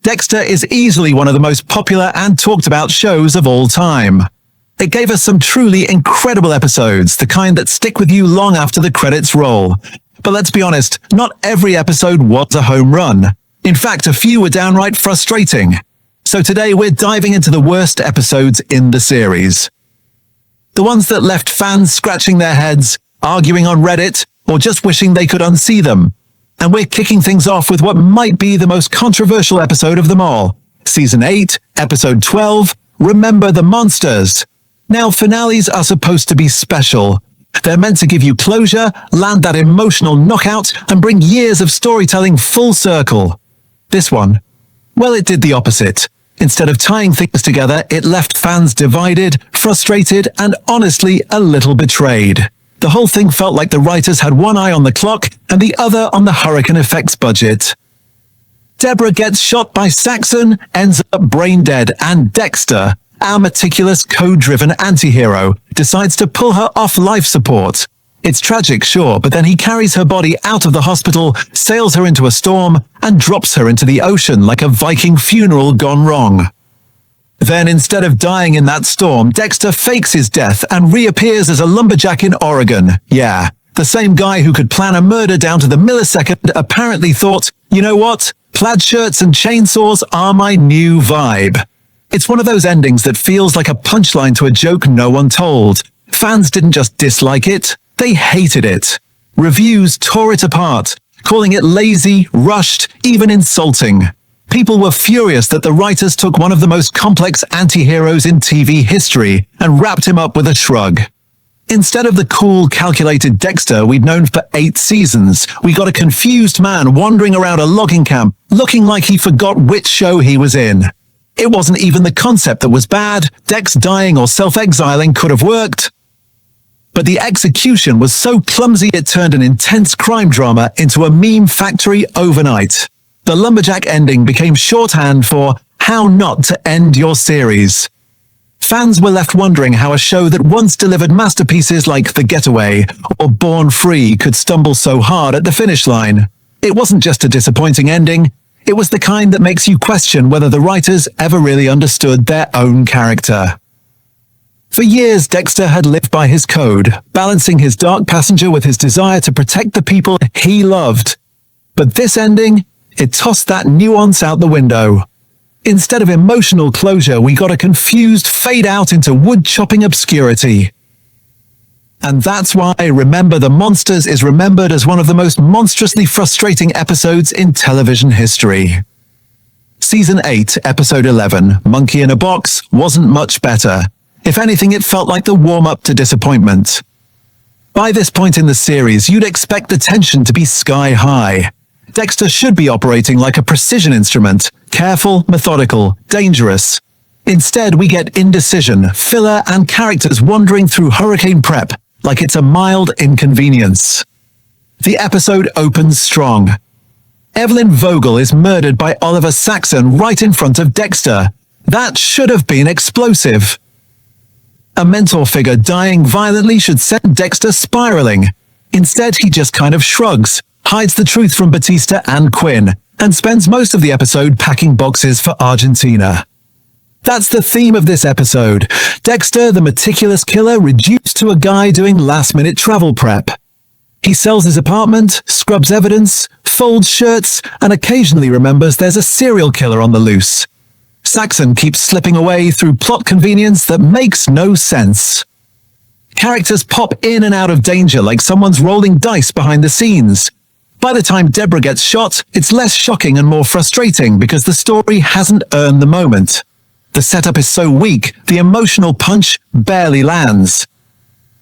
Dexter is easily one of the most popular and talked about shows of all time. It gave us some truly incredible episodes, the kind that stick with you long after the credits roll. But let's be honest, not every episode was a home run. In fact, a few were downright frustrating. So today we're diving into the worst episodes in the series. The ones that left fans scratching their heads, arguing on Reddit, or just wishing they could unsee them. And we're kicking things off with what might be the most controversial episode of them all. Season 8, Episode 12, Remember the Monsters. Now, finales are supposed to be special. They're meant to give you closure, land that emotional knockout, and bring years of storytelling full circle. This one, well, it did the opposite. Instead of tying things together, it left fans divided, frustrated, and honestly a little betrayed. The whole thing felt like the writers had one eye on the clock and the other on the hurricane effects budget. Deborah gets shot by Saxon, ends up brain dead, and Dexter, our meticulous, code-driven anti-hero, decides to pull her off life support. It's tragic, sure, but then he carries her body out of the hospital, sails her into a storm, and drops her into the ocean like a Viking funeral gone wrong. Then, instead of dying in that storm, Dexter fakes his death and reappears as a lumberjack in Oregon. Yeah, the same guy who could plan a murder down to the millisecond apparently thought, you know what? Plaid shirts and chainsaws are my new vibe. It's one of those endings that feels like a punchline to a joke no one told. Fans didn't just dislike it, they hated it. Reviews tore it apart, calling it lazy, rushed, even insulting. People were furious that the writers took one of the most complex anti-heroes in TV history and wrapped him up with a shrug. Instead of the cool, calculated Dexter we'd known for 8 seasons, we got a confused man wandering around a logging camp, looking like he forgot which show he was in. It wasn't even the concept that was bad. Dex dying or self-exiling could have worked. But the execution was so clumsy it turned an intense crime drama into a meme factory overnight. The lumberjack ending became shorthand for how not to end your series. Fans were left wondering how a show that once delivered masterpieces like The Getaway or Born Free could stumble so hard at the finish line. It wasn't just a disappointing ending, it was the kind that makes you question whether the writers ever really understood their own character. For years, Dexter had lived by his code, balancing his dark passenger with his desire to protect the people he loved. But this ending, it tossed that nuance out the window. Instead of emotional closure, we got a confused fade out into wood-chopping obscurity. And that's why Remember the Monsters is remembered as one of the most monstrously frustrating episodes in television history. Season 8, Episode 11, Monkey in a Box, wasn't much better. If anything, it felt like the warm-up to disappointment. By this point in the series, you'd expect the tension to be sky-high. Dexter should be operating like a precision instrument, careful, methodical, dangerous. Instead, we get indecision, filler, and characters wandering through hurricane prep like it's a mild inconvenience. The episode opens strong. Evelyn Vogel is murdered by Oliver Saxon right in front of Dexter. That should have been explosive. A mentor figure dying violently should send Dexter spiraling. Instead, he just kind of shrugs, hides the truth from Batista and Quinn, and spends most of the episode packing boxes for Argentina. That's the theme of this episode. Dexter, the meticulous killer, reduced to a guy doing last-minute travel prep. He sells his apartment, scrubs evidence, folds shirts, and occasionally remembers there's a serial killer on the loose. Saxon keeps slipping away through plot convenience that makes no sense. Characters pop in and out of danger like someone's rolling dice behind the scenes. By the time Deborah gets shot, it's less shocking and more frustrating because the story hasn't earned the moment. The setup is so weak, the emotional punch barely lands.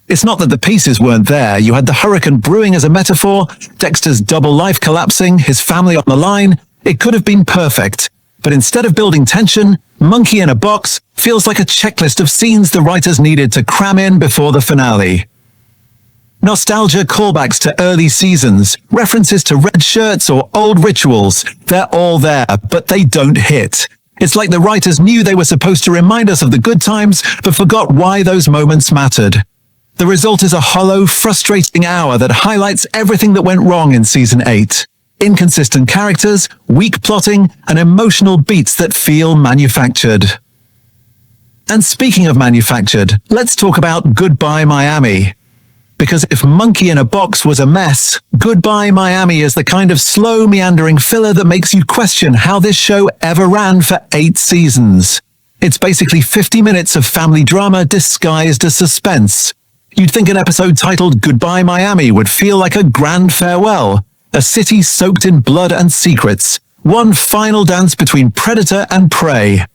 It's not that the pieces weren't there. You had the hurricane brewing as a metaphor, Dexter's double life collapsing, his family on the line. It could have been perfect. But instead of building tension, Monkey in a Box feels like a checklist of scenes the writers needed to cram in before the finale. Nostalgia callbacks to early seasons, references to red shirts or old rituals, they're all there, but they don't hit. It's like the writers knew they were supposed to remind us of the good times, but forgot why those moments mattered. The result is a hollow, frustrating hour that highlights everything that went wrong in Season 8. inconsistent characters, weak plotting, and emotional beats that feel manufactured. And speaking of manufactured, let's talk about Goodbye Miami. Because if Monkey in a Box was a mess, Goodbye Miami is the kind of slow, meandering filler that makes you question how this show ever ran for 8 seasons. It's basically 50 minutes of family drama disguised as suspense. You'd think an episode titled Goodbye Miami would feel like a grand farewell, a city soaked in blood and secrets, one final dance between predator and prey.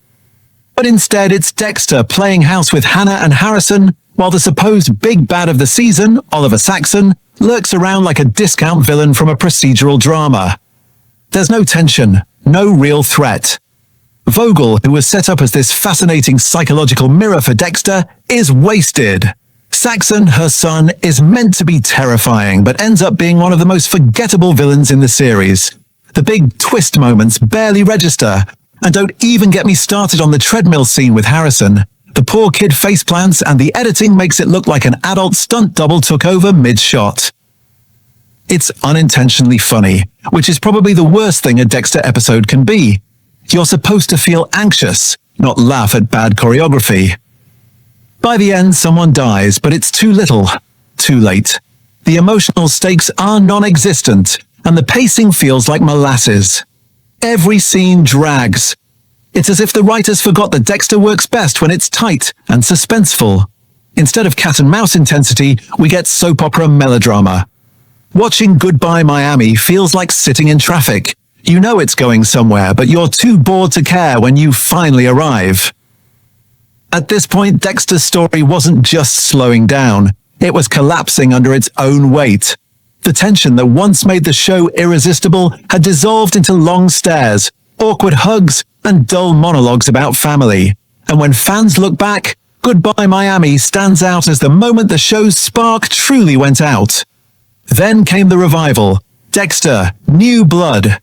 But instead, it's Dexter playing house with Hannah and Harrison, while the supposed big bad of the season, Oliver Saxon, lurks around like a discount villain from a procedural drama. There's no tension, no real threat. Vogel, who was set up as this fascinating psychological mirror for Dexter, is wasted. Saxon, her son, is meant to be terrifying, but ends up being one of the most forgettable villains in the series. The big twist moments barely register, and don't even get me started on the treadmill scene with Harrison. The poor kid faceplants, and the editing makes it look like an adult stunt double took over mid-shot. It's unintentionally funny, which is probably the worst thing a Dexter episode can be. You're supposed to feel anxious, not laugh at bad choreography. By the end, someone dies, but it's too little, too late. The emotional stakes are non-existent, and the pacing feels like molasses. Every scene drags. It's as if the writers forgot that Dexter works best when it's tight and suspenseful. Instead of cat and mouse intensity, we get soap opera melodrama. Watching Goodbye Miami feels like sitting in traffic. You know it's going somewhere, but you're too bored to care when you finally arrive. At this point, Dexter's story wasn't just slowing down. It was collapsing under its own weight. The tension that once made the show irresistible had dissolved into long stares, awkward hugs, and dull monologues about family. And when fans look back, Goodbye Miami stands out as the moment the show's spark truly went out. Then came the revival. Dexter, New Blood.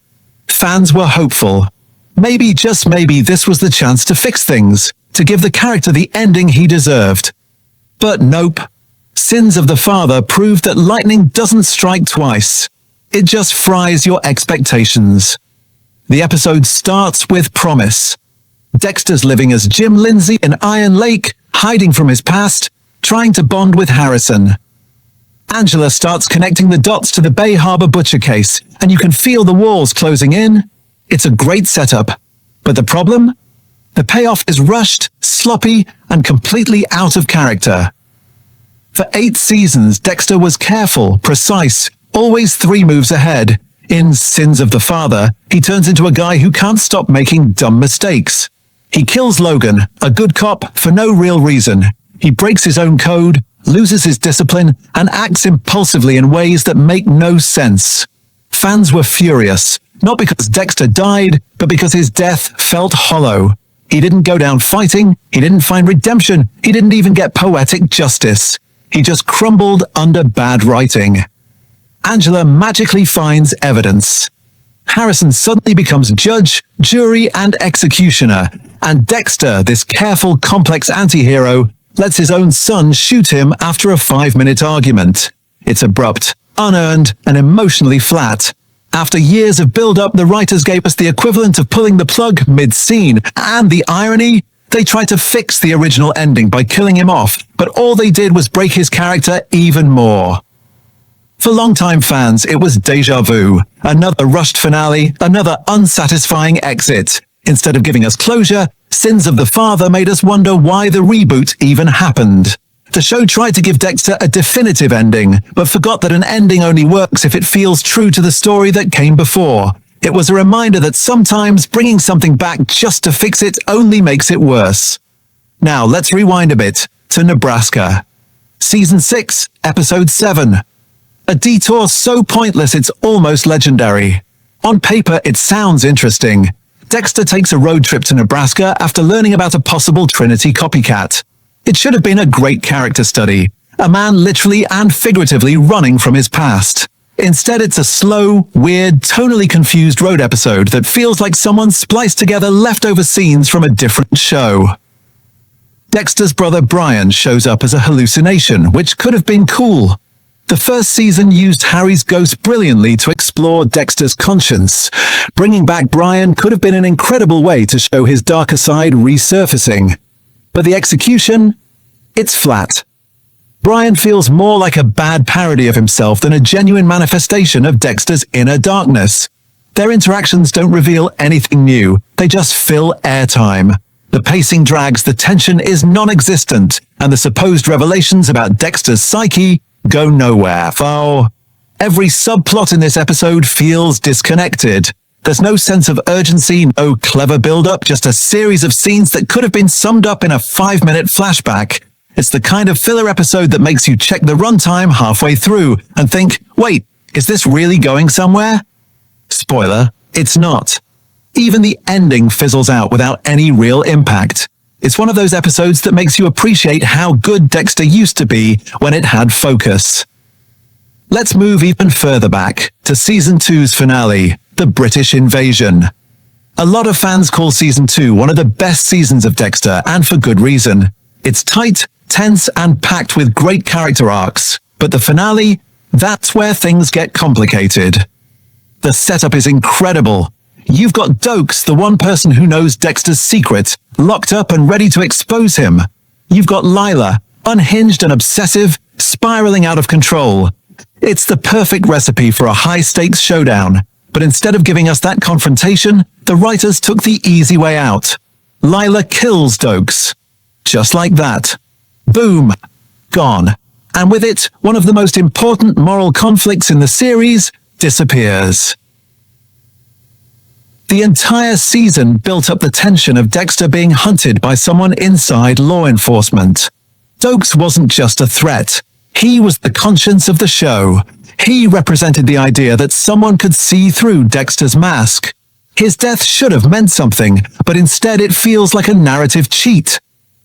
Fans were hopeful. Maybe, just maybe, this was the chance to fix things, to give the character the ending he deserved. But nope. Sins of the Father proved that lightning doesn't strike twice. It just fries your expectations. The episode starts with promise. Dexter's living as Jim Lindsay in Iron Lake, hiding from his past, trying to bond with Harrison. Angela starts connecting the dots to the Bay Harbor butcher case, and you can feel the walls closing in. It's a great setup. But the problem? The payoff is rushed, sloppy, and completely out of character. For 8 seasons, Dexter was careful, precise, always 3 moves ahead. In Sins of the Father, he turns into a guy who can't stop making dumb mistakes. He kills Logan, a good cop, for no real reason. He breaks his own code, loses his discipline, and acts impulsively in ways that make no sense. Fans were furious, not because Dexter died, but because his death felt hollow. He didn't go down fighting, he didn't find redemption, he didn't even get poetic justice. He just crumbled under bad writing. Angela magically finds evidence. Harrison suddenly becomes judge, jury, and executioner, and Dexter, this careful, complex anti-hero, lets his own son shoot him after a 5-minute argument. It's abrupt, unearned, and emotionally flat. After years of build-up, the writers gave us the equivalent of pulling the plug mid-scene, and the irony? They tried to fix the original ending by killing him off, but all they did was break his character even more. For longtime fans, it was déjà vu. Another rushed finale, another unsatisfying exit. Instead of giving us closure, Sins of the Father made us wonder why the reboot even happened. The show tried to give Dexter a definitive ending, but forgot that an ending only works if it feels true to the story that came before. It was a reminder that sometimes bringing something back just to fix it only makes it worse. Now let's rewind a bit to Nebraska. Season 6, Episode 7. A detour so pointless it's almost legendary. On paper, it sounds interesting. Dexter takes a road trip to Nebraska after learning about a possible Trinity copycat. It should have been a great character study, a man literally and figuratively running from his past. Instead, it's a slow, weird, tonally confused road episode that feels like someone spliced together leftover scenes from a different show. Dexter's brother Brian shows up as a hallucination, which could have been cool. The first season used Harry's ghost brilliantly to explore Dexter's conscience. Bringing back Brian could have been an incredible way to show his darker side resurfacing. But the execution? It's flat. Brian feels more like a bad parody of himself than a genuine manifestation of Dexter's inner darkness. Their interactions don't reveal anything new, they just fill airtime. The pacing drags, the tension is non-existent, and the supposed revelations about Dexter's psyche go nowhere. Oh, every subplot in this episode feels disconnected. There's no sense of urgency, no clever build-up, just a series of scenes that could have been summed up in a 5-minute flashback. It's the kind of filler episode that makes you check the runtime halfway through and think, wait, is this really going somewhere? Spoiler, it's not. Even the ending fizzles out without any real impact. It's one of those episodes that makes you appreciate how good Dexter used to be when it had focus. Let's move even further back to Season 2's finale, The British Invasion. A lot of fans call Season 2 one of the best seasons of Dexter, and for good reason. It's tight, tense, and packed with great character arcs. But the finale, that's where things get complicated. The setup is incredible. You've got Dokes, the one person who knows Dexter's secret, locked up and ready to expose him. You've got Lila, unhinged and obsessive, spiraling out of control. It's the perfect recipe for a high-stakes showdown. But instead of giving us that confrontation, the writers took the easy way out. Lila kills Dokes. Just like that. Boom. Gone. And with it, one of the most important moral conflicts in the series disappears. The entire season built up the tension of Dexter being hunted by someone inside law enforcement. Dokes wasn't just a threat. He was the conscience of the show. He represented the idea that someone could see through Dexter's mask. His death should have meant something, but instead it feels like a narrative cheat.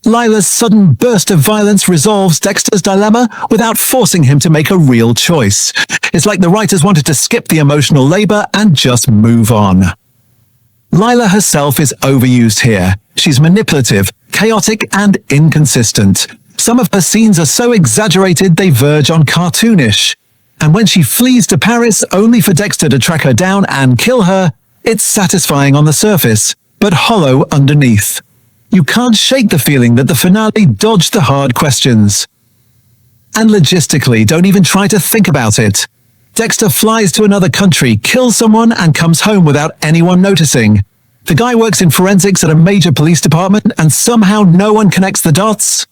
Lila's sudden burst of violence resolves Dexter's dilemma without forcing him to make a real choice. It's like the writers wanted to skip the emotional labor and just move on. Lila herself is overused here. She's manipulative, chaotic, and inconsistent. Some of her scenes are so exaggerated they verge on cartoonish. And when she flees to Paris only for Dexter to track her down and kill her, it's satisfying on the surface, but hollow underneath. You can't shake the feeling that the finale dodged the hard questions. And logistically, don't even try to think about it. Dexter flies to another country, kills someone, and comes home without anyone noticing. The guy works in forensics at a major police department, and somehow no one connects the dots.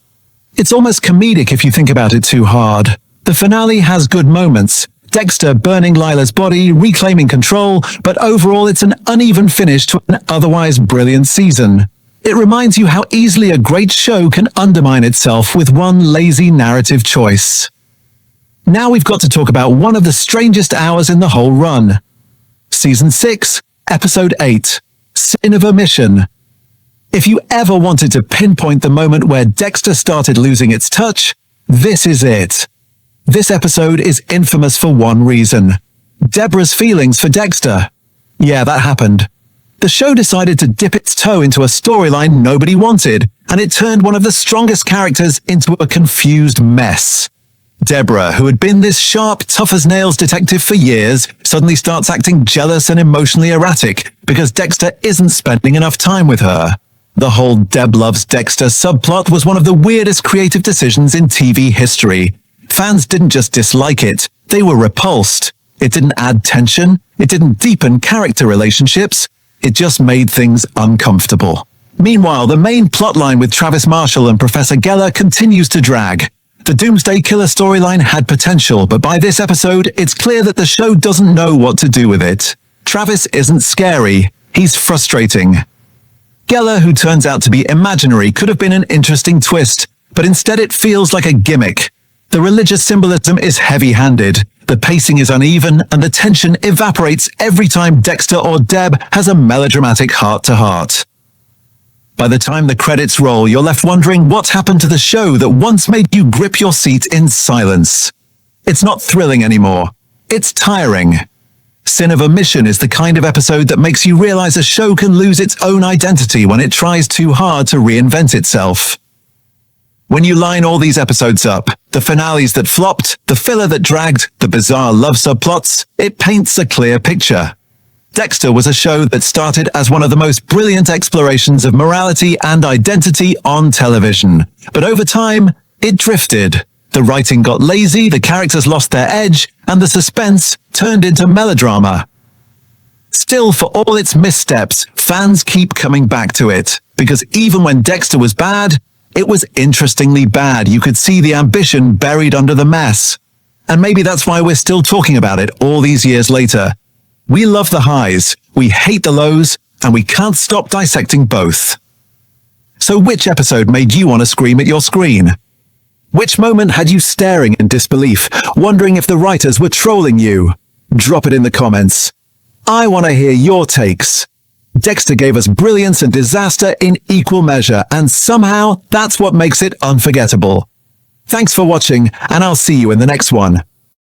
It's almost comedic if you think about it too hard. The finale has good moments. Dexter burning Lila's body, reclaiming control, but overall it's an uneven finish to an otherwise brilliant season. It reminds you how easily a great show can undermine itself with one lazy narrative choice. Now we've got to talk about one of the strangest hours in the whole run. Season 6, Episode 8, Sin of Omission. If you ever wanted to pinpoint the moment where Dexter started losing its touch, this is it. This episode is infamous for one reason. Deborah's feelings for Dexter. Yeah, that happened. The show decided to dip its toe into a storyline nobody wanted, and it turned one of the strongest characters into a confused mess. Deborah, who had been this sharp, tough-as-nails detective for years, suddenly starts acting jealous and emotionally erratic because Dexter isn't spending enough time with her. The whole Deb loves Dexter subplot was one of the weirdest creative decisions in TV history. Fans didn't just dislike it, they were repulsed. It didn't add tension, it didn't deepen character relationships, it just made things uncomfortable. Meanwhile, the main plotline with Travis Marshall and Professor Geller continues to drag. The Doomsday Killer storyline had potential, but by this episode, it's clear that the show doesn't know what to do with it. Travis isn't scary, he's frustrating. Geller, who turns out to be imaginary, could have been an interesting twist, but instead it feels like a gimmick. The religious symbolism is heavy-handed, the pacing is uneven, and the tension evaporates every time Dexter or Deb has a melodramatic heart-to-heart. By the time the credits roll, you're left wondering what happened to the show that once made you grip your seat in silence. It's not thrilling anymore. It's tiring. Sin of Omission is the kind of episode that makes you realize a show can lose its own identity when it tries too hard to reinvent itself. When you line all these episodes up, the finales that flopped, the filler that dragged, the bizarre love subplots, it paints a clear picture. Dexter was a show that started as one of the most brilliant explorations of morality and identity on television. But over time, it drifted. The writing got lazy, the characters lost their edge, and the suspense turned into melodrama. Still, for all its missteps, fans keep coming back to it. Because even when Dexter was bad, it was interestingly bad. You could see the ambition buried under the mess. And maybe that's why we're still talking about it all these years later. We love the highs, we hate the lows, and we can't stop dissecting both. So which episode made you want to scream at your screen? Which moment had you staring in disbelief, wondering if the writers were trolling you? Drop it in the comments. I want to hear your takes. Dexter gave us brilliance and disaster in equal measure, and somehow that's what makes it unforgettable. Thanks for watching, and I'll see you in the next one.